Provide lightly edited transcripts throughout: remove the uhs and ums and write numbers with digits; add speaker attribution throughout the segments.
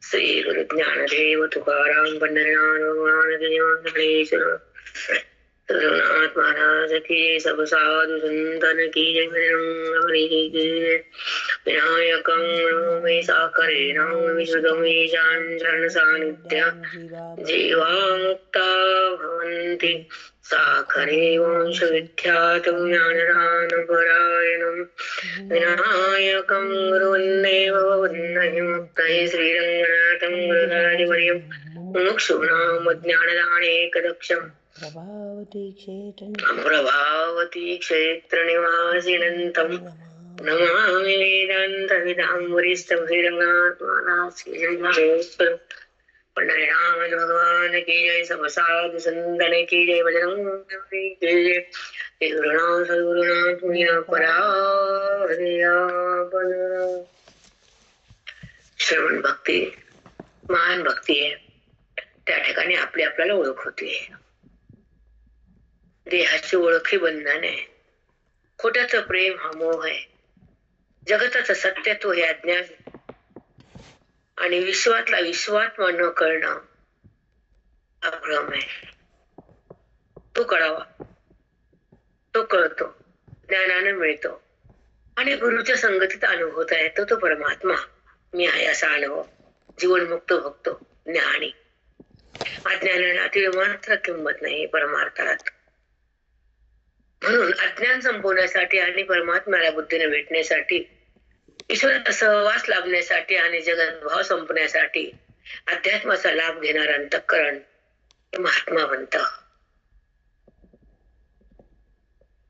Speaker 1: श्री गुरु ज्ञानदेव तुकाराम पंढरीनाथ रघुनाथ महाराज की जय। सब साधु संतन की जय। विनायकं नमामि साकरे नाम विशुद्धं ईशान चरण सानिध्य जीवामुक्ता भवन्ति साखरे वंश विख्यातं ज्ञानदानपरायणं विनायकं गुरुवन्देव वन्दे मुक्तये श्रीरङ्गनाथं गुरुराजवर्यं मुमुक्षूणां ज्ञानदानेकदक्षम् प्रभावती क्षेत्रनिवासिनं नमामि वेदान्तविदां श्रीरङ्गनाथ पंढरीनाथ भगवान की जय। सब साधु संतन की जय। बजरंग बली की जय। गुरुनाथ सद्गुरुनाथ मुनिया पराधयापन। श्रवण भक्ती महान भक्ती आहे. त्या ठिकाणी आपली आपल्याला ओळख होते. देहाची ओळख ही बंधन आहे. खोट्याचं प्रेम हा मोह आहे. जगताचं सत्यत्व हे अज्ञान आणि विश्वातला विश्वात्मा न कळणं हा भ्रम आहे. तो कळावा, तो कळतो, ज्ञानाने मिळतो आणि गुरुच्या संगतीत अनुभवता येतो तो परमात्मा मी आहे असा अनुभव. जीवनमुक्त भक्तो ज्ञानी. अज्ञानाला मात्र किंमत नाही परमार्थात. म्हणून अज्ञान संपवण्यासाठी आणि परमात्म्याला बुद्धीने भेटण्यासाठी, ईश्वराचा सहवास लाभण्यासाठी आणि जगत भाव संपण्यासाठी अध्यात्माचा लाभ घेणारा अंतःकरण महात्मा बनत.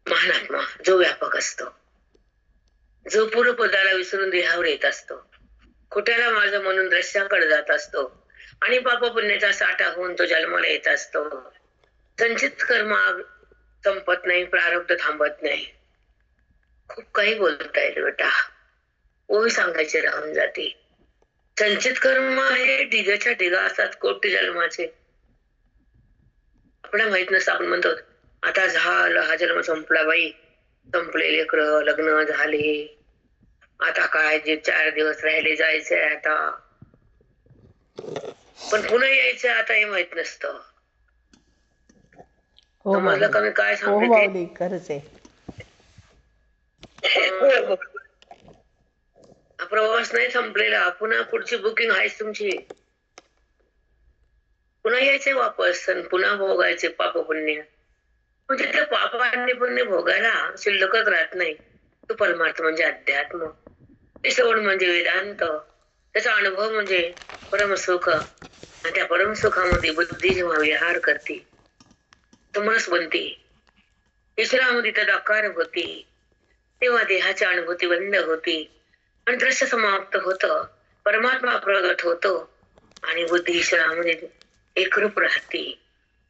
Speaker 1: महानात्मा जो व्यापक असतो, जो पूर्वपदाला विसरून देहावर येत असतो, खोट्याला माझं म्हणून द्रश्याकडे जात असतो आणि पाप पुण्याचा साठा होऊन तो जन्माला येत असतो. संचित कर्म संपत नाही, प्रारब्ध थांबत नाही. खूप काही बोलता येईल बेटा, ओवी सांगायचे राहून जाते. संचित कर्म हे ढिगाच्या ढिगा असतात, कोटी जन्माचे. आपल्याला माहित नसतं. आपण म्हणतो आता झालं, हा जन्म संपला बाई, संपले लेकरं, लग्न झाले, आता काय जे 4 दिवस राहिले जायचंय आता, पण पुन्हा यायचं आता हे माहित नसतं. समजलं का मी काय सांगते?
Speaker 2: खरंच आहे.
Speaker 1: प्रवास नाही संपलेला, पुन्हा पुढची बुकिंग आहेच तुमची. पुन्हा यायचे वापस, पुन्हा भोगायचे पाप पुण्य. म्हणजे त्या पाप आणि पुण्य भोगायला शिल्लकच राहत नाही. तो परमार्थ म्हणजे अध्यात्म, ते श्रवण म्हणजे वेदांत, त्याचा अनुभव म्हणजे परमसुख. आणि त्या परमसुखामध्ये बुद्धी जेव्हा विहार करते, तो मनस बनते, ईश्वरामध्ये तदाकार होती, तेव्हा देहाची अनुभूती बंद होती आणि दृश्य समाप्त होत, परमात्मा प्रगट होतो आणि बुद्धी ईश्वरामध्ये एकरूप राहते.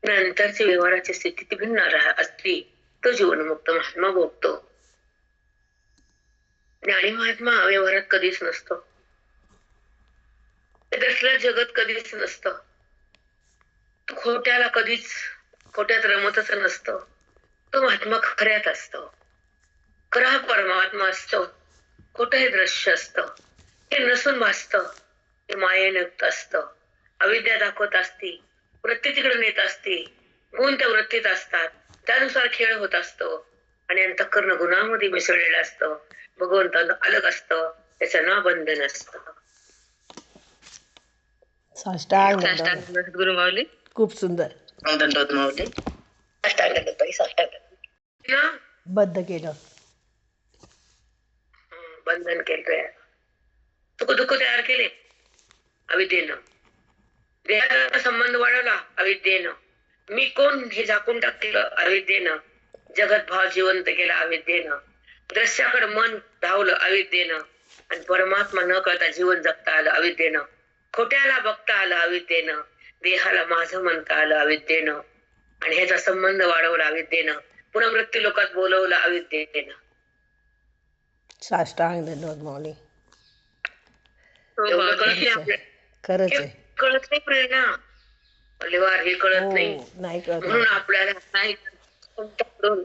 Speaker 1: नंतरची व्यवहाराची स्थिती भिन्न असते. तो जीवनमुक्त महात्मा भोगतो. ज्ञानी महात्मा व्यवहारात कधीच नसतो. दसऱ्या जगत कधीच नसतं. तो खोट्याला कधीच खोट्यात रमतच नसतो. तो महात्मा खऱ्यात असतो. खरा परमात्मा असतो. खोटं हे दृश्य असतं. हे नसून भासतं. हे मायेने युक्त असतं. अविद्या दाखवत असते, वृत्ती तिकडे नेत असते, गुण त्या वृत्तीत असतात, त्यानुसार खेळ होत असतो आणि अंतःकरण गुणामध्ये मिसळलेलं असतं. भगवंताला अलग असतं, त्याचं ना बंधन असतं.
Speaker 2: साष्टांग
Speaker 1: गुरु माऊली
Speaker 2: खूप सुंदर.
Speaker 1: दंडवत माऊली
Speaker 2: बद्ध केलं,
Speaker 1: बंधन केलं, सुख दुःख तयार केले अविद्येनं. देहाचा संबंध वाढवला अविद्येनं. मी कोण हे झाकून टाकलं अविद्येनं. जगत भाव जिवंत केला अविद्येनं. दृश्याकडे मन धावलं अविद्येनं आणि परमात्मा न कळता जीवन जगता आलं अविद्येनं. खोट्याला बघता आलं अविद्येनं. देहाला माझं म्हणता आलं अविद्येनं आणि ह्याचा संबंध वाढवला अविद्येनं. पुन्हा मृत्यू लोकात बोलवलं अविद्येनं.
Speaker 2: साष्टांग धन्यवाद माऊली.
Speaker 1: खरंच आहे. कळत नाही प्रेरणा, परिवार हे कळत
Speaker 2: नाही कळत.
Speaker 1: म्हणून आपल्याला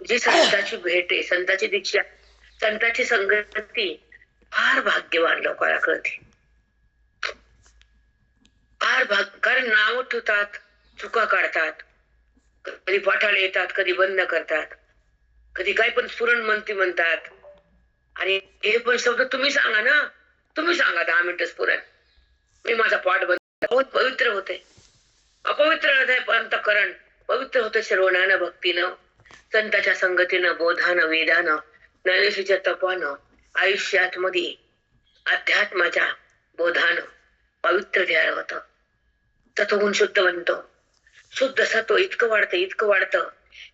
Speaker 1: जी संतांची भेट आहे, संतांची दीक्षा, संतांची संगती फार भाग्यवान लोकांना कळते. कारण नाव ठेवतात, चुका काढतात, कधी पाठाला येतात, कधी बंद करतात, कधी काही पण स्फुरण म्हणती म्हणतात. आणि हे पण शब्द तुम्ही सांगा ना, तुम्ही सांगा 10 मिनिटं स्फुरण, मी माझा पाठ बंद, बहुत पवित्र होते. अपवित्र हृदय अंतःकरण पवित्र होते श्रवणानं, भक्तीनं, संताच्या संगतीनं, बोधानं, वेदानं, ज्ञानेश्वरीच्या तपानं, आयुष्यात मध्ये अध्यात्माच्या बोधानं पवित्र तयार होतं. सत्वगुण शुद्ध बनतो. शुद्ध सत्व इतकं वाढतं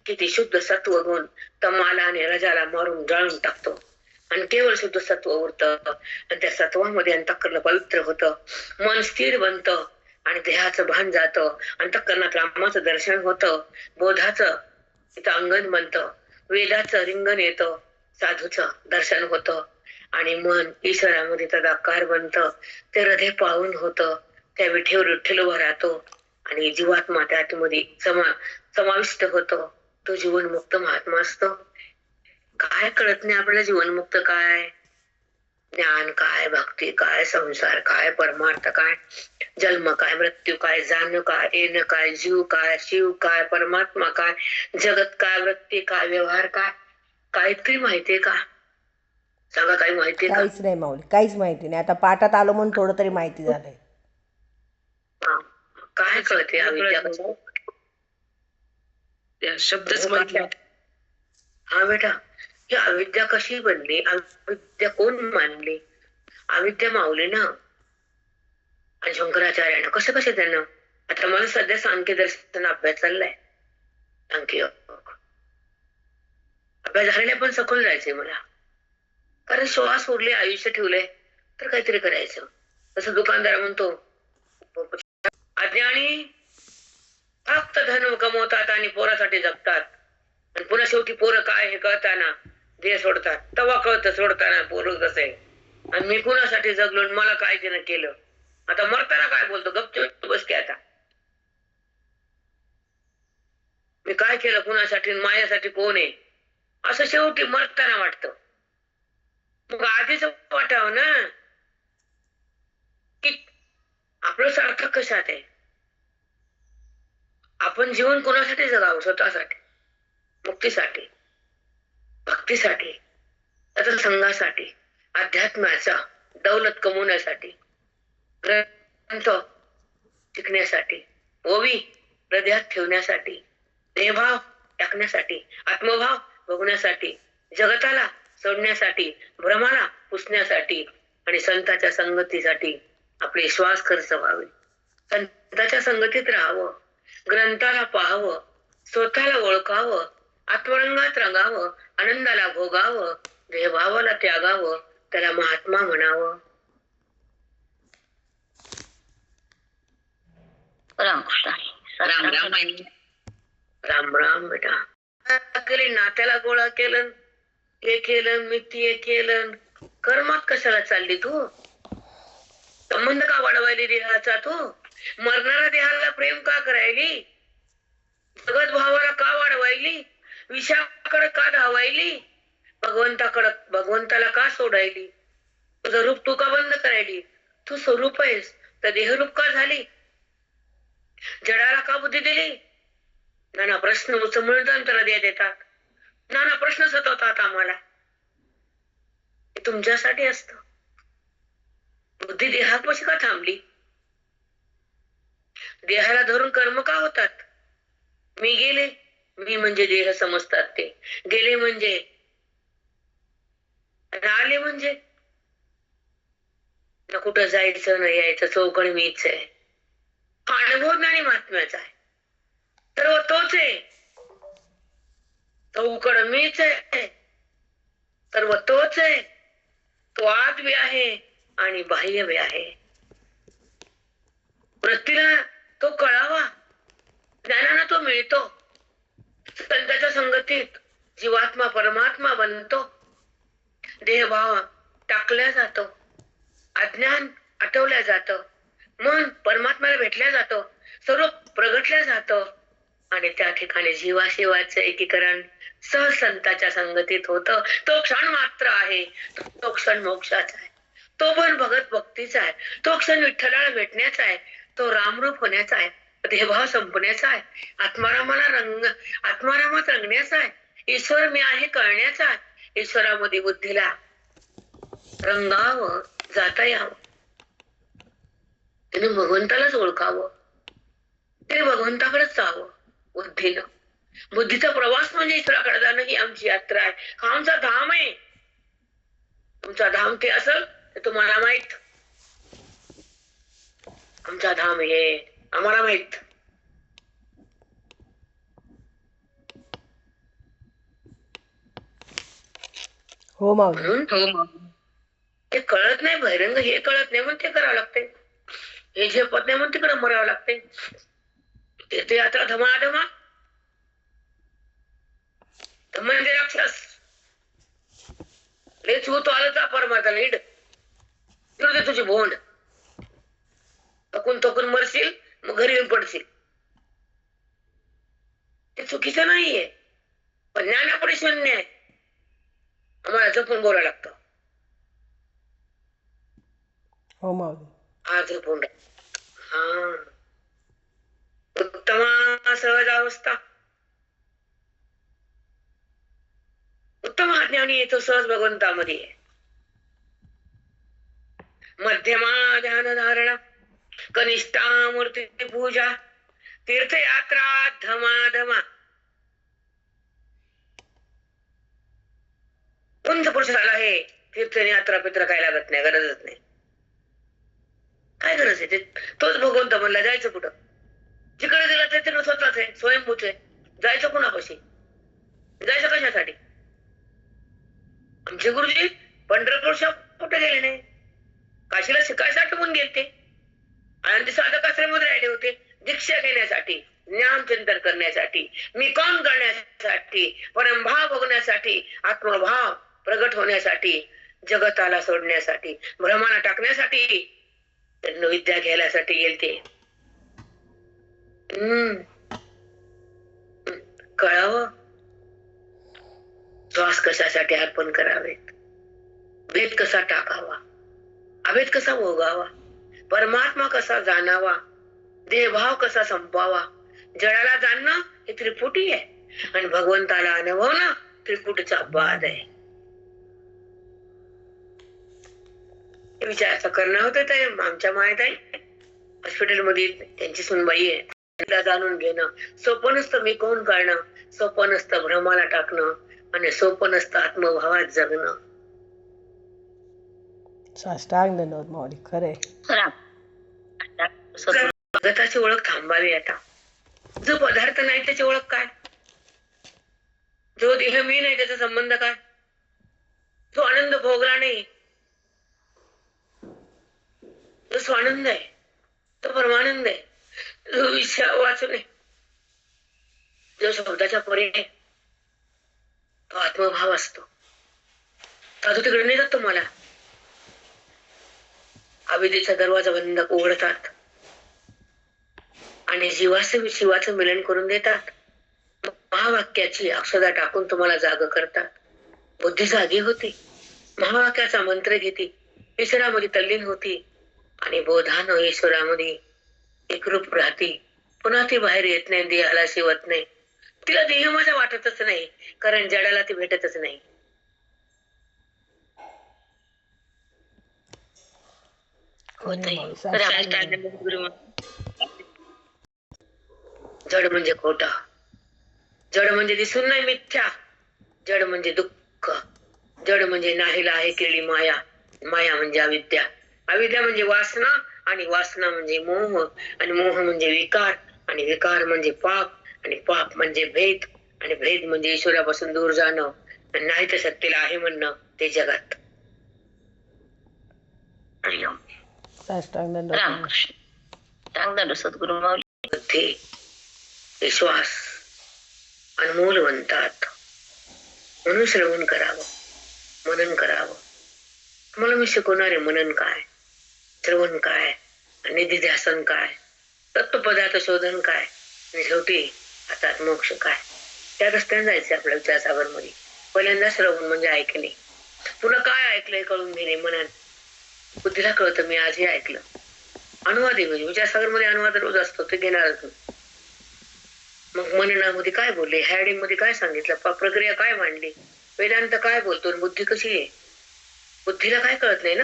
Speaker 1: की ते शुद्ध सत्व गुण तमाला आणि रजाला मारून जाळून टाकतो आणि केवळ शुद्ध सत्व उरतं. आणि त्या सत्वामध्ये अंतःकरण पवित्र होतं, मन स्थिर बनतं आणि देहाचं भान जातं. अंतःकरणात रामाचं दर्शन होतं, बोधाचं तिथं अंगण बनतं, वेदाचं रिंगण येतं, साधूचं दर्शन होतं आणि मन ईश्वरामध्ये तदाकार बनतं. ते हृदय पावन होतं, त्या विठेवर विठ्ठल उभा राहतो आणि जीवात्मा त्यामध्ये समाविष्ट होतो. तो जीवनमुक्त महात्मा असतो. काय कळत नाही आपल्याला, जीवनमुक्त काय, ज्ञान काय, भक्ती काय, संसार काय, परमार्थ काय, जन्म काय, मृत्यू काय, जाणं काय, येणं काय, जीव काय, शिव काय, परमात्मा काय, जगत काय, वृत्ती काय, व्यवहार काय, काहीतरी माहितीये का? सांगा, काही माहितीये का?
Speaker 2: काहीच नाही माऊली, काहीच माहिती नाही. आता पाठात आलो म्हणून थोडं तरी माहिती झालंय.
Speaker 1: काय कळते अविद्या?
Speaker 3: शब्दच माहिती.
Speaker 1: हा बेटा, ही अविद्या कशी बनली? अविद्या कोण मानली? अविद्या माऊली ना आणि शंकराचार्यानं कसं त्यांना. आता मला सध्या सांख्य दर्शन अभ्यास चाललाय. सांख्य अभ्यास झालेला पण सखोल जायचंय मला, कारण श्वास उरले, आयुष्य ठेवलंय तर काहीतरी करायचं. तसं दुकानदार म्हणतो, अज्ञानी फक्त धन कमवतात आणि पोरासाठी जगतात आणि पुन्हा शेवटी पोरं काय हे कळताना देह सोडतात. तेव्हा कळतं सोडताना पोरं कसं आहे आणि मी कुणासाठी जगलो आणि मला काय त्यानं केलं. आता मरताना काय बोलतो, गपचूप बसते. आता मी काय केलं कुणासाठी, माझ्यासाठी कोण आहे, असं शेवटी मरताना वाटतं. मग आधीच वाटावं ना की आपलं सार्थक कशात आहे. आपण जीवन कोणासाठी जगावं? स्वतःसाठी, मुक्तीसाठी, भक्तीसाठी, त्याच्या संघासाठी, अध्यात्माचा दौलत कमवण्यासाठी, ग्रंथ शिकण्यासाठी, ओवी हृदयात ठेवण्यासाठी, देहभाव टाकण्यासाठी, आत्मभाव बघण्यासाठी, जगताला सोडण्यासाठी, भ्रमाला पुसण्यासाठी आणि संतांच्या संगतीसाठी आपले श्वास खर्च व्हावे. संतांच्या संगतीत राहावं, ग्रंथाला पाहावं, स्वतःला ओळखावं, आत्मरंगात रंगावं, आनंदाला भोगावं, देहभावाला त्यागावं, त्याला महात्मा म्हणावं.
Speaker 3: रामकृष्ण. राम राम.
Speaker 1: राम राम बेटा. केले नात्याला गोळा केलं, हे केलं, मी ते केलं. कर्मात कशाला चालली तू? संबंध का वाढवायली देहाचा तू? मरणाऱ्या देहाला प्रेम का करायली? जगत भावाला का वाढवायली? विषयाकडे का धावायली? भगवंताला का सोडायली? तुझं रूप तू का बंद करायली? तू स्वरूप आहेस तर देहरूप का झाली? जडाला का बुद्धी दिली? नाना प्रश्न उचमळून त्याला देतात, नाना प्रश्न सतवतात आम्हाला. हे तुमच्यासाठी असत. बुद्धी देहात कशी का थांबली? देहाला धरून कर्म का होतात? मी गेले, मी म्हणजे देह समजतात ते. गेले म्हणजे, आले म्हणजे ना कुठं जायचं, नाही यायचं, चौकड मीच आहे. हा अनुभव ज्ञानी महात्म्याचा आहे. सर्व तोच आहे. चौकड मीच आहे, सर्व तोच आहे. तो आत बी आहे आणि बाह्य बी आहे. वृत्तीला तो कळावा, ज्ञानानं तो मिळतो. संतांच्या संगतीत जीवात्मा परमात्मा बनतो, देहभाव टाकल्या जातो, अज्ञान आटवल्या जातं, मन परमात्म्याला भेटल्या जातं, स्वरूप प्रगटल्या जातं आणि त्या ठिकाणी जीवाशिवाचं एकीकरण सहज संतांच्या संगतीत होतं. तो क्षण मात्र आहे, तो क्षण मोक्षाचा आहे, तो पण भगत भक्तीचा आहे, तो क्षण विठ्ठलाला भेटण्याचा आहे, तो रामरूप होण्याचा आहे, देहभाव संपण्याचा आहे, आत्मारामात रंगण्याचा आहे, ईश्वर मी आहे कळण्याचा आहे, ईश्वरामध्ये बुद्धीला रंगावं, जाता यावं, तिने भगवंतालाच ओळखावं, ते भगवंताकडेच जावं बुद्धीनं. बुद्धीचा प्रवास म्हणजे ईश्वराकडे जाणं ही आमची यात्रा आहे, हा आमचा धाम आहे. तुमचा धाम ते असेल ते तुम्हाला माहित, आमचा धाम हे आम्हाला माहित.
Speaker 2: हो माऊली.
Speaker 1: म्हणून
Speaker 3: हो
Speaker 1: ते कळत नाही, बहिरंग हे कळत नाही म्हणून ते करावं लागते, हे झेपत नाही म्हणून तिकडे मरावं लागते. तीर्थयात्रा धमाधमा म्हणजे राक्षस लेच होतो आलं तर परमाता लीड तुझी भोंड थकून मरशील, मग घरी येऊन पडशील. ते चुकीचं नाहीये, पण ज्ञानापुढे शून्य आहे. आम्हाला जपून बोलावं लागतं.
Speaker 2: हो माऊली.
Speaker 1: हा जपून हा उत्तमा सहज अवस्था, उत्तम हा ज्ञानी येतो सहज भगवंतामध्ये. मध्यमा ध्यान धारणा, कनिष्ठा मूर्ती पूजा, तीर्थयात्रा धमाधमा. पंच पुरुषाला हे तीर्थयात्रा पित्र काय लागत नाही, गरजच नाही. काय गरज आहे? तोच भगवंत म्हणला, जायचं कुठं? जिकडे गेला ते स्वतःच आहे, स्वयंभूच आहे. जायचं कुणापाशी? जायचं कशासाठी? आमचे गुरुजी पंढरपूरच्या कुठे गेले नाही, काशीला शिकायसाठी म्हणून गेलते. आणि साधक आश्रमात राहिले होते दीक्षा घेण्यासाठी, ज्ञान चिंतन करण्यासाठी, मी कोण करण्यासाठी, परमभाव बघण्यासाठी, आत्मभाव प्रगट होण्यासाठी, जगताला सोडण्यासाठी, भ्रमाला टाकण्यासाठी, विद्या घ्यायसाठी गेलते. कळावं श्वास कशासाठी अर्पण करावेत, भेद कसा टाकावा, अभेद कसा भोगावा, परमात्मा कसा जाणावा, देहभाव कसा संपावा. जडाला जाणणं हे त्रिपुटी आहे आणि भगवंताला अनुभवणं त्रिपुटीचा बाद आहे. विचारायचं करणं होतं. ते आमच्या माहित आहे हॉस्पिटल मध्ये त्यांची सुनबाई आहे, तिला जाणून घेणं सोपं नसतं. मी कोण कळणं सोपं नसतं, भ्रमाला टाकणं आणि सोपं नसतं आत्मभावात जगणं.
Speaker 2: साष्टांग धन्यवाद माऊली. खरे
Speaker 1: जगताची ओळख थांबावी. आता जो पदार्थ नाही त्याची ओळख काय, जो देह मी नाही त्याचा संबंध काय, जो आनंद भोगला नाही तो स्वानंद आहे, तो परमानंद आहे. जो विषय वाचून आहे, जो शब्दाच्या परी आहे, तो आत्मभाव असतो. साधू तिकडे नाही जात तुम्हाला, अविद्येचा दरवाजा बंद उघडतात आणि शिवाचं मिलन करून देतात. महावाक्याची अक्षदा टाकून तुम्हाला जाग करतात. बुद्धी जागी होती, महावाक्याचा मंत्र घेते, ईश्वरामध्ये तल्लीन होती आणि बोधानं ईश्वरामध्ये एकरूप राहते. पुन्हा ती बाहेर येत नाही, देहाला शिवत नाही. तिला देह माझा वाटतच नाही, कारण जडाला ती भेटतच नाही. जड म्हणजे खोटा, जड म्हणजे दिसून नाही मिथ्या, जड म्हणजे दुःख, जड म्हणजे नाहीला आहे केली माया, माया म्हणजे अविद्या, अविद्या म्हणजे वासना आणि वासना म्हणजे मोह आणि मोह म्हणजे विकार आणि विकार म्हणजे पाप आणि पाप म्हणजे भेद आणि भेद म्हणजे ईश्वरापासून दूर जाणं आणि नाही तर सत्तेला आहे म्हणणं ते जगात.
Speaker 3: रामकृष्ण सद्गुरु माऊली.
Speaker 1: बुद्धी विश्वास अनमोल म्हणतात, म्हणून श्रवण करावं, मनन करावं. मला मी शिकवणारे मनन काय, श्रवण काय, निधिध्यासन काय, तत्वपदार्थ शोधन काय आणि शेवटी हातात मोक्ष काय. त्या रस्त्याने जायचे आपल्या विचारसागर मध्ये. पहिल्यांदा श्रवण म्हणजे ऐकणे, पुन्हा काय ऐकलंय कळून घेणे. मनात बुद्धीला कळतं मी आज हे ऐकलं, अनुवाद आहे म्हणजे विचारसागरमध्ये अनुवाद रोज असतो, ते घेणारच नाही. मग मननामध्ये काय बोलले, हॅडिंग मध्ये काय सांगितलं, प्रक्रिया काय मांडली, वेदांत काय बोलतो, बुद्धी कशी आहे, बुद्धीला काय कळत नाही ना.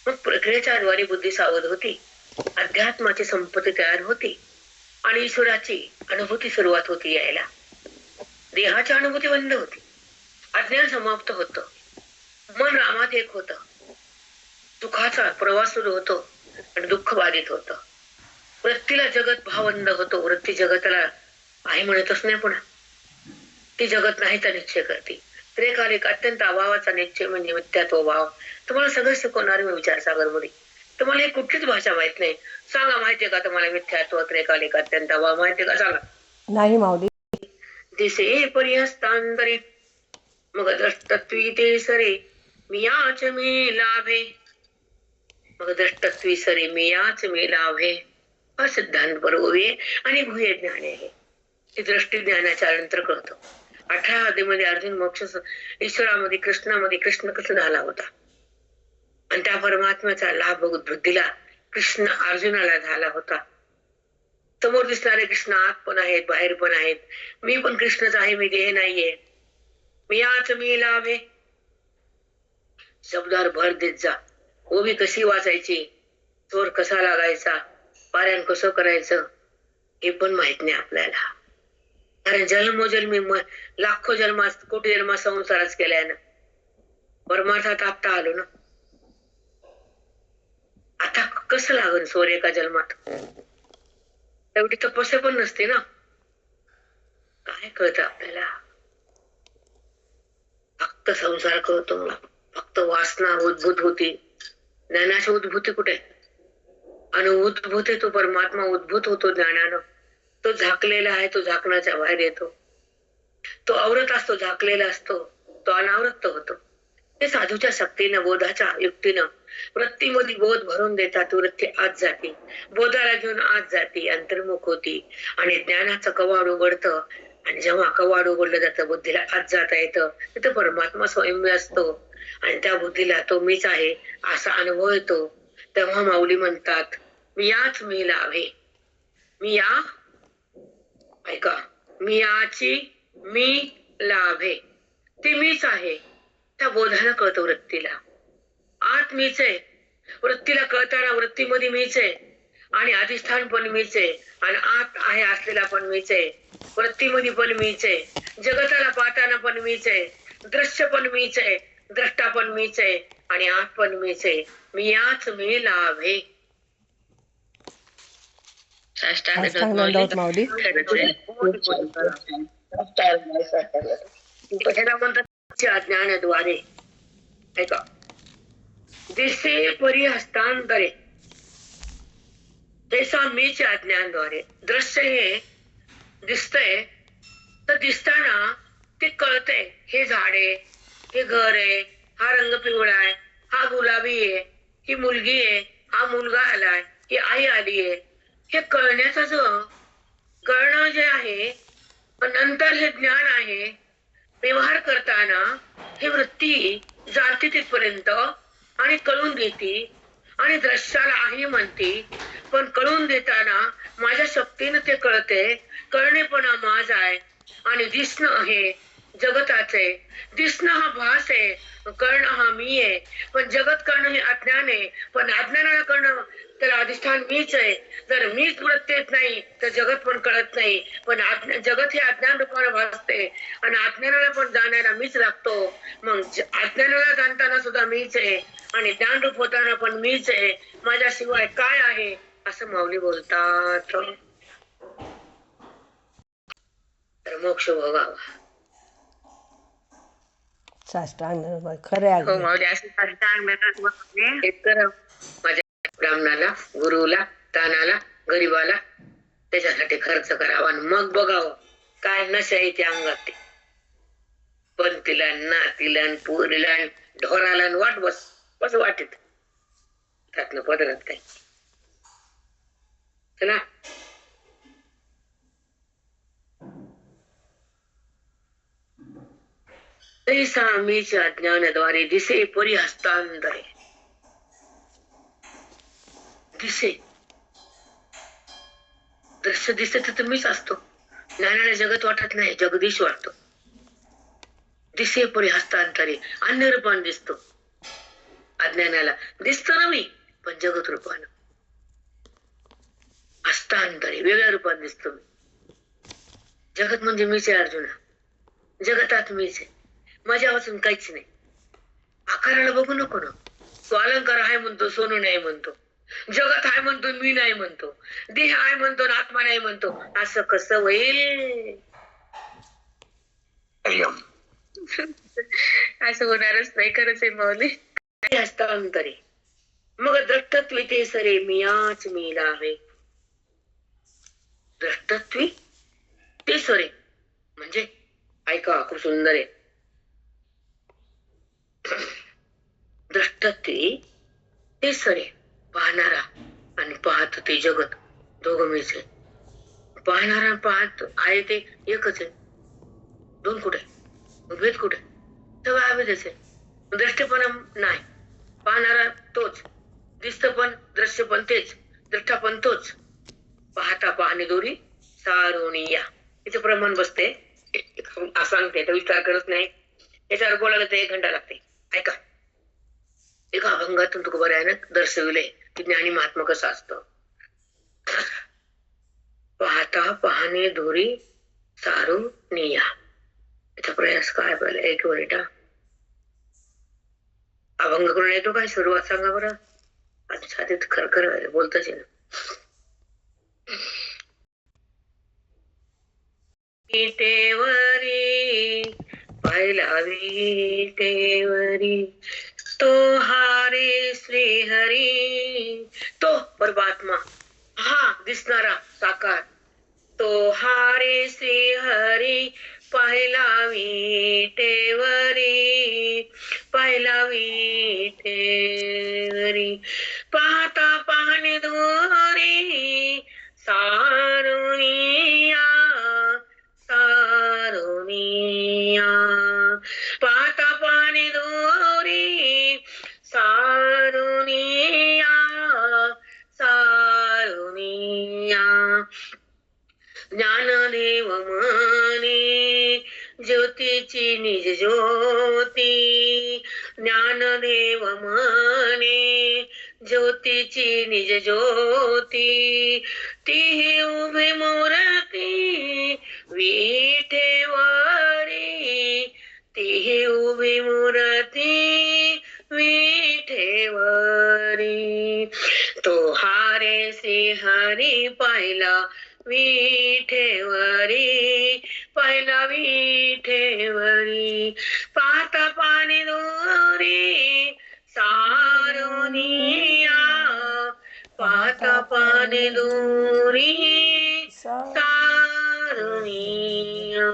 Speaker 1: मग प्रक्रियेच्या आधारे बुद्धी सावध होती, अध्यात्माची संपत्ती तयार होती आणि ईश्वराची अनुभूती सुरुवात होती यायला. देहाची अनुभूती बंद होती, अज्ञान समाप्त होतं, मन रामात एक होतं, दुःखाचा प्रवास सुरू होतो आणि दुःख बाधित होतं. वृत्तीला जगत भावंद होतो, वृत्ती जगताला आहे म्हणतच नाही, पुन्हा ती जगत नाहीचा निश्चय करते. त्रिकालिक अत्यंत अभावाचा निश्चय म्हणजे मिथ्यात्व भाव. तुम्हाला सगळं शिकवणार मी विचारसागर मध्ये. तुम्हाला हे कुठलीच भाषा माहित नाही, सांगा माहितीये का तुम्हाला मिथ्यात्व, त्रिकालिक अत्यंत अभाव माहितीये का, सांगा.
Speaker 2: नाही माऊली.
Speaker 1: दिसे पर्यस्तांतरे मग द्रष्टत्वी ते सरे मियाच मे लाभे. मग द्रष्टत्वी सरे मियाच मे लाभे हा सिद्धांत बरोबर आणि भूय ज्ञान आहे. ती दृष्टी ज्ञानाच्या नंतर कळतं. 18 अध्यायामध्ये अर्जुन मोक्ष ईश्वरामध्ये कृष्णामध्ये कृष्ण कसं झाला होता आणि त्या परमात्म्याचा लाभ बुद्धीला कृष्ण अर्जुनाला झाला होता. समोर दिसणारे कृष्ण आत पण आहेत, बाहेर पण आहेत. मी पण कृष्णच आहे, मी देह नाहीये. मी याच मी लाभे शब्दावर भर देत जा. ओवी कशी वाचायची, चोर कसा लागायचा, पारायण कसं करायचं हे पण माहित नाही आपल्याला. कारण जन्मोजन्मी लाखो जन्मात कोटी जन्मात संसारच केलाय ना, परमार्थात आता आलो ना. आता कसं लागन चोर एका जन्मात, एवढी तपस्या पण नसते ना. काय कळतं आपल्याला, फक्त संसार कळतो, फक्त वासना उद्भूत होती. ज्ञानाची उद्भूती कुठे, आणि उद्भूत तो परमात्मा उद्भूत होतो ज्ञानानं. तो झाकलेला आहे, तो झाकण्याच्या बाहेर येतो. तो आवरत असतो, झाकलेला असतो, तो अनावृत्त होतो. ते साधूच्या शक्तीनं, बोधाच्या युक्तीनं वृत्तीमध्ये बोध भरून देतात. वृत्ती आत जाते, बोधाला घेऊन आत जाते, अंतर्मुख होती आणि ज्ञानाचं कवाड उघडतं. आणि जेव्हा कवाड उघडलं जातं, बुद्धीला आत जाता येतं, तिथं परमात्मा स्वयंमी असतो आणि त्या बुद्धीला तो मीच आहे असा अनुभव येतो. तेव्हा माऊली म्हणतात, मी याच मी लाभे. मी या, ऐका, मी याची मी लाभे, ती मीच आहे. त्या बोधानं कळतं वृत्तीला, आत मीच आहे. वृत्तीला कळताना वृत्तीमध्ये मीच आहे आणि अधिष्ठान पण मीच आहे आणि आत आहे असलेला पण मीच आहे. वृत्तीमध्ये पण मीच आहे, जगताला पाहताना पण मीच आहे, दृश्य पण मीच आहे, द्रष्टा पण मीच आहे आणि आत पण मीच आहे. मी याच मी लाभे.
Speaker 2: साष्टांग दंडवत माऊली.
Speaker 1: ह्याला म्हणतात ज्ञानाद्वारे. ऐका, दिसे परी हस्तांतरे तैसा मीच्या ज्ञानद्वारे. दृश्य हे दिसतंय, तर दिसताना ते कळतंय, हे झाड आहे, हे घर आहे, हा रंग पिवळा आहे, हा गुलाबी आहे, ही मुलगी आहे, हा मुलगा आलाय, ही आई आली आहे. हे कळण्याचं कळणं जे आहे, पण नंतर हे ज्ञान आहे. व्यवहार करताना ही वृत्ती जाते तिथपर्यंत आणि कळून देते आणि दृश्याला आहे म्हणते, पण कळून देताना माझ्या शक्तीनं ते कळते. कळणेपणा माझा आहे आणि दिसणं हे जगताचे. दिसणं हा भास आहे, कळणं हा मी आहे. पण जगत कळणं हे अज्ञान आहे, पण अज्ञानाला कळणं त्याला अधिष्ठान मीच आहे. जर मीच वृत्ती येत नाही तर जगत पण कळत नाही. पण जगत हे अज्ञान रूपाने भासते आणि अज्ञानाला पण जाणारा मीच लागतो. मग अज्ञानाला जाणताना सुद्धा मीच आहे आणि ज्ञान रूप होताना पण मीच आहे. माझ्याशिवाय काय आहे असं माऊली बोलतात. तर मोक्ष भोगावा.
Speaker 2: साष्टांग खरे
Speaker 1: हो
Speaker 2: आहे.
Speaker 1: माऊली असं माझ्या ब्राह्मणाला, गुरुला, दानाला, गरीबाला त्याच्यासाठी खर्च करावा आणि मग बघावं काय नशा येते अंगात. ते पण तिला, नातीला, पोरीला, ढोराला वाट बस वाटेत त्यातनं पदरात काय. चला, तैसा मीच्या ज्ञानाद्वारे दिसे परी हस्तांतरे. दिसे दृश्य दिसत तर मीच असतो. ज्ञानाला जगत वाटत नाही, जगदीश वाटतो. दिसे परी हस्तांतरे अन्य रूपाने दिसतो. अज्ञानाला दिसतो ना मी, पण जगत रूपानं हस्तांतरे वेगळ्या रूपात दिसतो मी. जगत म्हणजे मीच आहे अर्जुना, जगतात मीच आहे, माझ्या वाचून काहीच नाही. आकाराला बघू नको ना. तो अलंकार आहे म्हणतो, सोनं नाही म्हणतो, जगत आहे म्हणतो, मी नाही म्हणतो, देह आहे म्हणतो, आत्मा नाही म्हणतो. असं कसं होईल?
Speaker 3: असं होणारच नाही, खरंच आहे माऊली.
Speaker 1: हस्तांतरे मग द्रष्टत्वी ते सरे मियाच मी लावे. द्रष्टत्वी ते सरे म्हणजे ऐका, खूप सुंदर आहे. द्रष्टत्वी ते सरे पाहणारा आणि पाहत ते जगत, दोघं मीच आहे. पाहणारा पाहत आहे ते एकच आहे. दोन कुठे, भेद कुठे? सगळं अभेदच आहे. दृष्टी पण नाही, पाहणारा तोच, दिसत पण दृश्य पण तेच, दृष्टा पण तोच. पाहता पाहणे दोरी सारोनी या, तिचं प्रमाण बसते. सांगते तर विचार करत नाही, याच्यावर बोलायला तर 1 घंटा लागते. ऐका, एका अभंगातून तुकोबारायानं दर्शविले की ज्ञानी महात्मा कसं असतं. पाहता पाहणे दोरी सारोनिया, याचा प्रयास काय पाहिजे? 1 मिनिट. अभंग करून येतो काय? सुरुवात सांगा बरं. छातीत खरखर बोलतच आहे ना. विटेवरी पाहिला विटेवरी तो हारे श्रीहरी, तो परमात्मा, हा दिसणारा साकार, तो हारे श्रीहरी पाहिला विटेवरी, पाहिला विटेवरी. पाहता पाहणे दोरी सारुनिया, सारुनिया. पाहता पाहणे दोरी सारुनिया, सारुनिया. ज्ञानदेव म्हणे ज्योतीची निज ज्योती, ज्ञानदेव म्हणे ज्योतीची निज ज्योती. ती उभी मूर्ती विठेवरी, ती उभी मूर्ती विठेवरी. तो हारे श्री हरी पाहिला विठेवरी, पाहिला विठेवरी. पाहता पाणी दोरी सारुनिया, पाहता पाणी दोरी सारुनिया.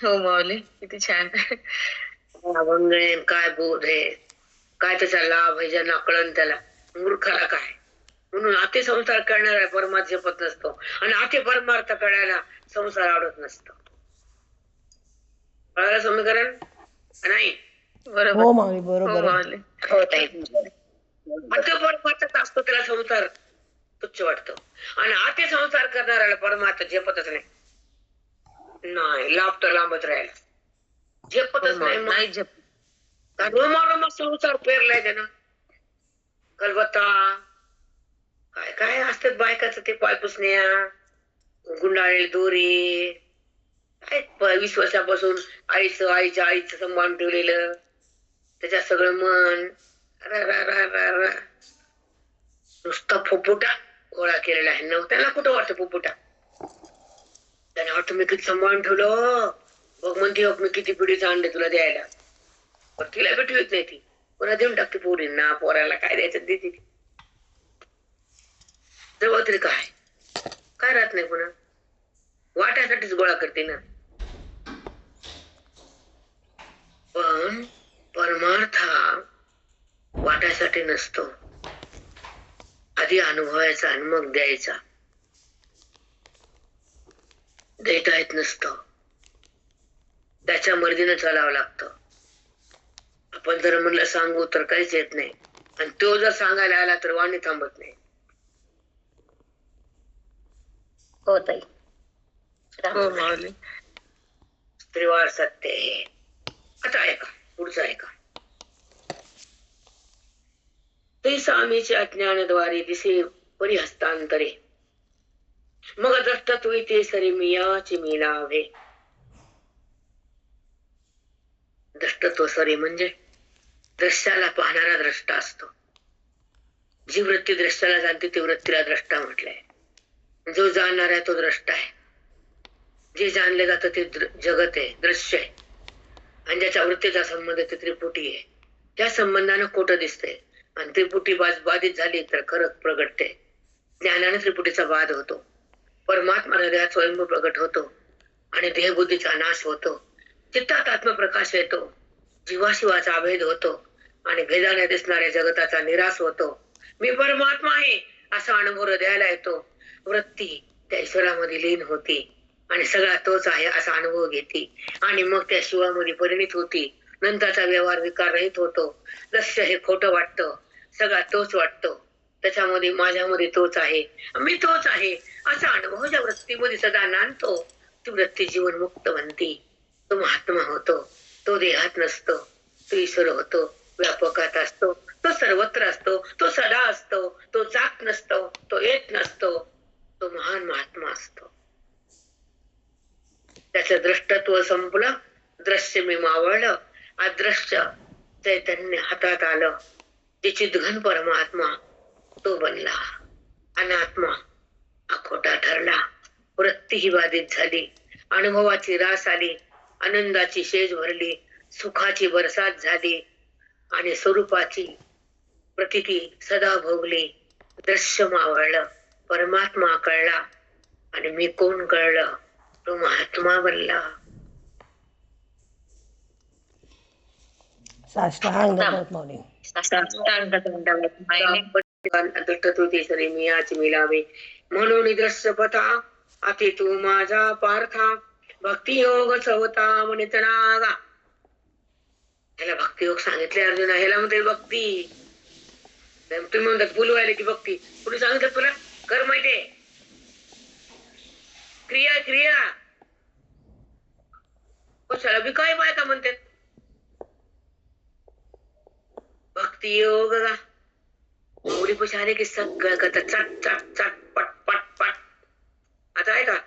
Speaker 3: हो माऊली, किती छान.
Speaker 1: अभंग आहे, काय बोध आहे, काय त्याचा लाभ आहे ज्यांना कळण त्याला, मूर्खाला काय. म्हणून आते संसार करणारा परमार्थ जपत नसतो, आणि आते परमार्थ करायला संसार आवडत नसतो. कळालं समीकरण? नाही
Speaker 3: बरोबर.
Speaker 2: हो माऊली,
Speaker 3: हो
Speaker 2: बरोबर आहे.
Speaker 3: माऊली, होत आहे.
Speaker 1: आते परमार्थच असतो त्याला संसार तुच्छ वाटतो, आणि आते संसार करणाऱ्याला परमार्थ झेपतच नाही. नाही, लाभ तर लांबच राहिला, झेपतच नाही.
Speaker 3: नाही जप.
Speaker 1: रोमा संसार पेरलाय त्यानं. कलबत्ता काय काय असतात बायकाच, ते पायपुसण्या, गुंडाळलेली दोरी, काय 20 वर्षापासून आईच्या आईचं सांभाळून ठेवलेलं, त्याच्यात सगळं मन नुसता फुफुटा गोळा केलेला आहे. त्याला कुठं वाटतं फुफुटा? त्याने वाटतं मी किती सांभाळून ठेवलं, बघ म्हणते मी किती पिढीचं अंडे तुला द्यायला. पण तिला भेटू नाही, ती पुन्हा देऊन टाकते पोरींना, पोराला काय द्यायचं देते. जवळ तरी काय काय राहत नाही, पुन्हा वाट्यासाठीच गोळा करते ना. पण परमार्थ हा वाट्यासाठी नसतो, आधी अनुभवायचा आणि मग द्यायचा. देता येत नसतं, त्याच्या मर्जीने चालावं लागतं. आपण जर म्हणलं सांगू तर काहीच येत नाही. आणि तो जर सांगायला आला तर वाणी थांबत नाही.
Speaker 3: हो ताई. हो माऊली.
Speaker 1: त्रिवार सत्य आहे. आता ऐका, पुढचं ऐका. ते स्वामीचे अज्ञानद्वारे दिसे परी हस्तांतरे, मग दृष्ट तुई ते सरी मियाची मिलावे. दृष्ट तो सरी म्हणजे दृश्याला पाहणारा द्रष्टा असतो. जी वृत्ती दृश्याला जाणते ती वृत्तीला द्रष्टा म्हटलंय. जो जाणणार आहे तो द्रष्टा आहे. जे जाणले जातं ते जगत आहे, दृश्य आहे. आणि ज्याच्या वृत्तीचा संबंध ते त्रिपुटी आहे. त्या संबंधानं खोटं दिसतंय आणि त्रिपुटी बाधित झाली तर खरं प्रगटते. ज्ञानाने त्रिपुटीचा बाध होतो. परमात्मा हृदयात स्वयंभू प्रगट होतो आणि देहबुद्धीचा नाश होतो. चित्तात आत्मप्रकाश येतो. जीवाशिवाचा अभेद होतो आणि भेदाने दिसणाऱ्या जगताचा निराश होतो. मी परमात्मा आहे असा अनुभव हृदयाला येतो. वृत्ती त्या ईश्वरामध्ये लीन होती आणि सगळा तोच आहे असा अनुभव घेते आणि मग त्या शिवामध्ये परिणित होती. नंतरचा व्यवहार विकार रहित होतो. दृश्य हे खोटं वाटतं, सगळा तोच वाटतो. त्याच्यामध्ये माझ्यामध्ये तोच आहे, मी तोच आहे असा अनुभव ज्या वृत्तीमध्ये सदा नांदतो ती वृत्ती जीवन मुक्त बनते. तो महात्मा होतो. तो देहात नसतो, तो ईश्वर होतो. व्यापकात असतो, तो सर्वत्र असतो, तो सदा असतो, तो जात नसतो, तो येत नसतो, तो महान महात्मा असतो. त्याचं दृष्टत्व संपलं, दृश्य मी मावळलं, अदृश्य चैतन्य हातात आलं. जे चिद्घन परमात्मा तो बनला. अनात्मा हा खोटा ठरला. वृत्ती ही बाधित झाली. अनुभवाची रास आली, आनंदाची शेज भरली, सुखाची बरसात झाली आणि स्वरूपाची प्रतीती सदा भोगली. दृश्य मावळलं, परमात्मा कळला आणि मी कोण कळलं, तो महात्मा बनला.
Speaker 2: साष्टांग दंडवत माऊली.
Speaker 1: दृष्टतृतीसरी मियाची मिलावे, म्हणून दृश्य पथा अति तू माझा पार्था. भक्ती योग चवता म्हणित नागा. ह्याला भक्ती योग सांगितले अर्जुना. ह्याला म्हणते भक्ती. तुम्ही म्हणतात बोलवायला की भक्ती. कुणी सांगितलं तुला? कर माहितीये क्रिया क्रिया. कशाला बी काय बायका म्हणतात भक्ती योग का. एवढी पैसे आले की सगळं करतात चट चट चट पट पट पट. आता आहे का.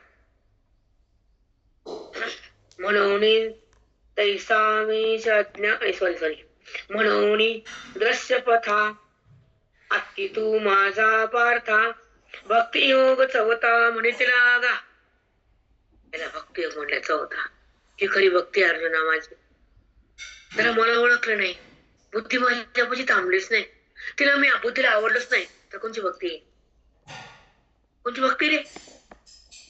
Speaker 1: म्हणून तैसा मी सॉरी म्हणून दृश्य पथा अति तू माझा पार्था. भक्ती योग चवता म्हणित लागा. त्याला भक्ती योग म्हणलं चवता. ही खरी भक्ती अर्जुना माझी. त्याला मला ओळखलं नाही, बुद्धी माझ्यापाशी थांबलीच नाही, तिला मी बुद्धीला आवडलंच नाही तर कोणची भक्ती आहे? कोणची भक्ती रे?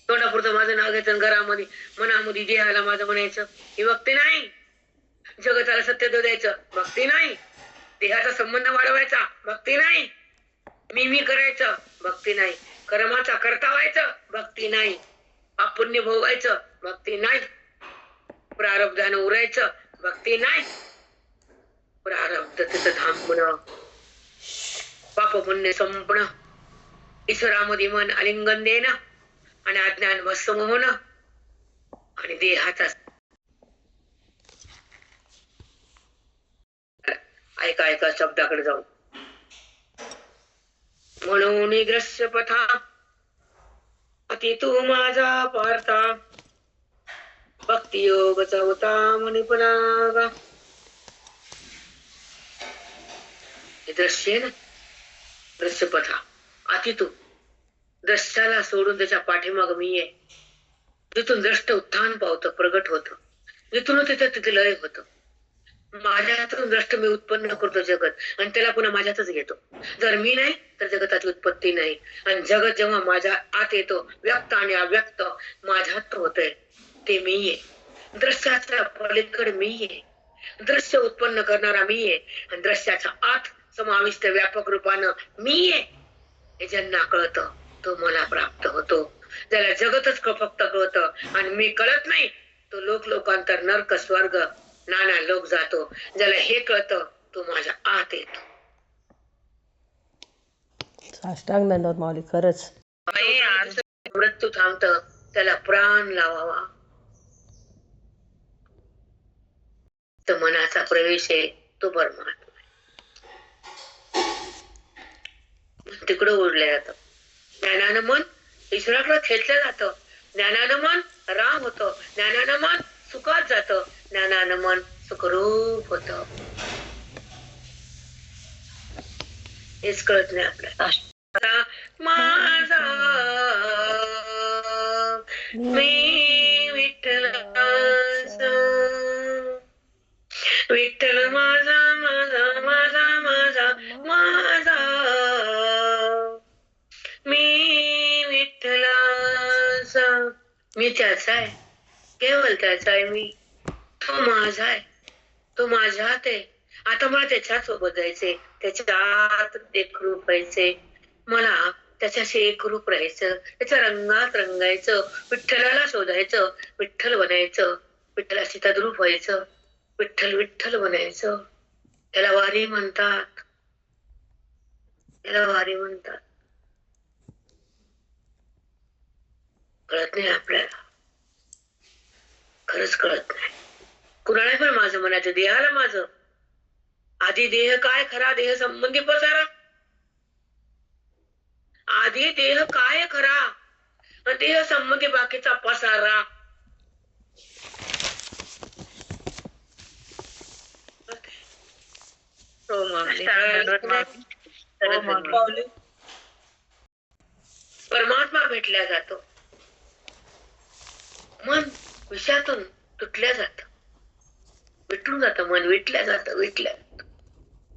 Speaker 1: तोंडापुरतं माझं नाव घ्यायचं, घरामध्ये मनामध्ये देहाला माझं म्हणायचं, ही भक्ती नाही. जगताला सत्य द्यायचं, भक्ती नाही. देहाचा संबंध वाढवायचा, भक्ती नाही. मी करायचं, भक्ती नाही. कर्माचा करता व्हायचं, भक्ती नाही. अपुण्य भोगायचं, भक्ती नाही. प्रारब्धानं उरायचं, भक्ती नाही. प्रारब्ध तिथं थांबणं, पाप पुण्य संपणं, ईश्वरामध्ये मन आलिंगन देणं आणि अज्ञान भस्म होणं आणि देहाचा ऐका शब्दाकडे जाऊ. म्हणून दृश्य पथा अति तू माझा पार्था. भक्ती योग चवता म्हणे परागा. हे दृश्य आहे ना, दृश्य पथा अति तू. दृश्याला सोडून त्याच्या पाठीमाग मी आहे. जिथून दृष्ट उत्थान पावतं, प्रगट होतं, जिथून तिथे लय होतं. माझ्यातून दृष्ट मी उत्पन्न करतो जगत आणि त्याला पुन्हा माझ्यातच घेतो. जर मी नाही तर जगताची उत्पत्ती नाही. आणि जगत जेव्हा माझ्या आत येतो, व्यक्त आणि अव्यक्त माझ्यात होतंय, ते मी आहे. दृश्याच्या पलीकडे मी आहे. दृश्य उत्पन्न करणारा मी आहे आणि दृश्याच्या आत समाविष्ट व्यापक रूपानं मी आहे. हे ज्यांना कळतं तो मला प्राप्त होतो. ज्याला जगतच फक्त कळतं आणि मी कळत नाही तो लोकांतर नरक स्वर्ग नाना लोक जातो. ज्याला हे कळतं तो माझ्या आत येतो.
Speaker 2: साष्टांग दंडवत माऊली, खरंच.
Speaker 1: मृत्यू थांबत त्याला प्राण लावावा. तो मनाचा प्रवेश आहे, तो परमात्मा तिकडं उरलं जातं. ज्ञानानं मन ईश्वराकडे खेचलं जातं. ज्ञानानं मन राम होतं. ज्ञानानं मन सुखात जातं. ज्ञानानं मन सुखरूप होतं. हेच कळत नाही आपल्याला. माझा मी विठ्ठलाचा, विठ्ठल माझा माझा माझा माझा माझा, मी विठ्ठलाचा. मी त्याचा आहे, केवळ त्याचा आहे. मी तो माझा आहे, तो माझ्यात आहे. आता मला त्याच्या सोबत जायचे, त्याच्यात एकरूप व्हायचे. मला त्याच्याशी एकरूप राहायचं, त्याच्या रंगात रंगायचं, विठ्ठलाला शोधायचं, विठ्ठल बनायचं, विठ्ठलाशी तद्रूप व्हायचं, विठ्ठल विठ्ठल बनायचं. त्याला वारी म्हणतात, त्याला वारी म्हणतात. कळत नाही आपल्याला, खरंच कळत नाही कुणाला. पण माझं म्हणायचं, देहाला माझं आधी देह काय खरा, देह संबंधी पसारा. आधी देह काय खरा, देह संबंधी बाकीचा पसारा. परमात्मा भेटल्या जातो. मन विषयातून तुटल्या जात, विटून जात. मन विटल्या जात, विटल्या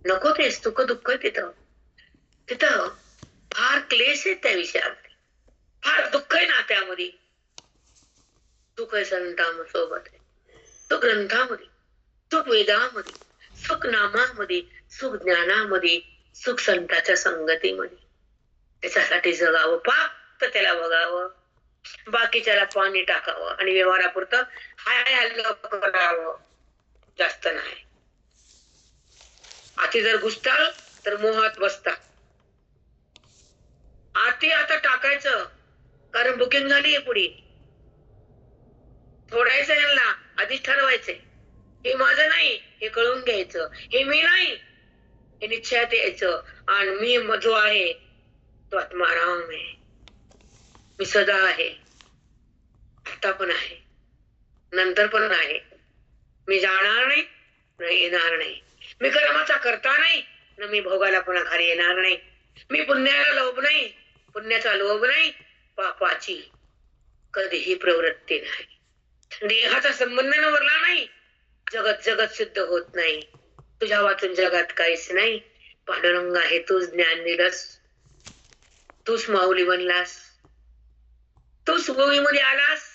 Speaker 1: नको ते सुख दुःख. तिथं तिथं फार क्लेश आहे त्या विषयामध्ये, फार दुःख आहे नात्यामध्ये. सुख आहे संतांसोबत, सुख ग्रंथामध्ये, सुख वेदामध्ये, सुख नामामध्ये, सुख ज्ञानामध्ये, सुख संतांच्या संगतीमध्ये. त्याच्यासाठी जगावं, फक्त त्याला बघावं, बाकीच्याला पाणी टाकावं आणि व्यवहारापुरतं हाय हल्लं करावं, जास्त नाही. आती जर घुसताल तर मोहात बसता. आती आता टाकायचं, कारण बुकिंग झाली आहे पुढे. सोडायचं यांना, आधीच ठरवायचंय. हे माझं नाही हे कळून घ्यायचं, हे मी नाही हे निश्चयात यायचं. आणि मी जो आहे तो आत्माराम आहे. मी सदा आहे, आता पण आहे, नंतर पण आहे. मी जाणार नाही न येणार नाही. मी कर्माचा करता नाही न मी भोगाला पुन्हा खाली येणार नाही. मी पुण्याला लोभ नाही, पुण्याचा लोभ नाही, पापाची कधीही प्रवृत्ती नाही. देहाचा संबंध न उरला नाही, जगत जगत सिद्ध होत नाही. तुझ्या वाचून जगात काहीच नाही. पांडुरंग आहे, तूच ज्ञान दिलंस, तूच माऊली बनलास, तूच भूमीमध्ये आलास,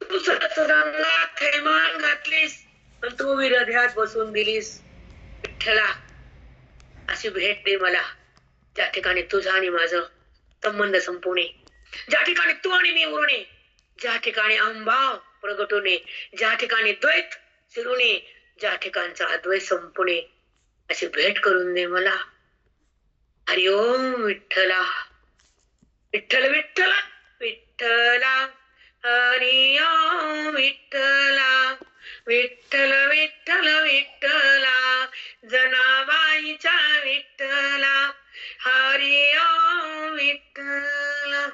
Speaker 1: तू सत्संगात थैमान घातलीस, तू विरध्यात बसून दिलीस. विठ्ठला अशी भेट दे मला, ज्या ठिकाणी तुझा आणि माझं संबंध संपवणे, ज्या ठिकाणी तू आणि मी उरणे, ज्या ठिकाणी अहंभाव प्रगटवणे, ज्या ठिकाणी द्वैत शिरुणे, ज्या ठिकाणचा अद्वैत संपणे, अशी भेट करून दे मला. हरि ओम विठ्ठला, विठ्ठल विठ्ठला विठ्ठला, हरि ओम विठ्ठला, विठ्ठल विठ्ठल विठ्ठला, जनाबाईचा विठ्ठला, हरि ओम विठ्ठला.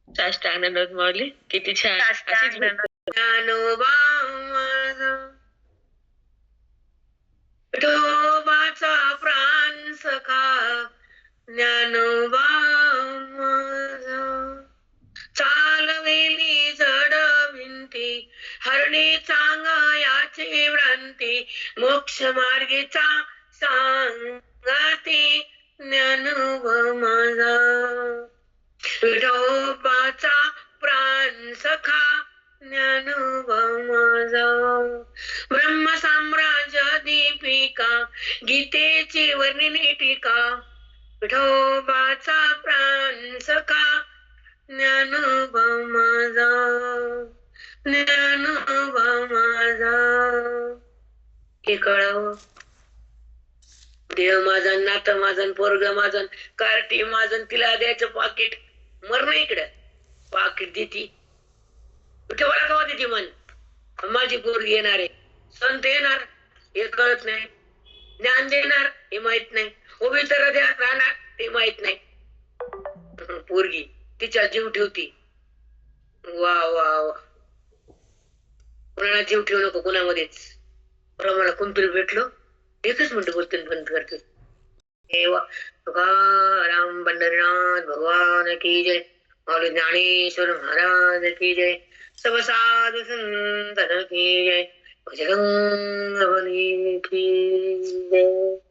Speaker 1: साष्टांग दंडवत माऊली, किती छान. ज्ञानोबा माझा, विठोबाचा प्राण सखा, ज्ञानोबा माझा. चालवेली जड भिंती, हरणी चांगयाची भ्रांती, मोक्ष मार्गीचा सांगाती, ज्ञानोबा माझा. विठोबाचा प्राण सखा, ज्ञानोबा माझा. ब्रह्म साम्राज्य दीपिका, गीतेची वर्णिनी टीका, विठोबाचा प्राण सखा, ज्ञानोबा माझा, ज्ञानोबा माझा. हे कळावं, देह माझा, नातं माझं, पोरग माझं, कार्टी माझं, तिला द्यायचं पाकिट. मर नाही इकडं, पाकिट देती विठोबाला कवा देती मन. माझी पोरगी येणार आहे, संत येणार हे कळत नाही, ज्ञान देणार हे माहित नाही, उभी तर राहणार ते माहित नाही. पोरगी तिच्या जीव ठेवती. वा वा वा. कुणाला जीव ठेवू नको कुणामध्येच. मला कोणतरी भेटलो, एकच मिनिट बोलतो बंद करतो. तुकाराम पंढरीनाथ भगवान की जय. माऊली ज्ञानेश्वर महाराज की जय. सब साधु संतन की जय. बजरंग बली की जय.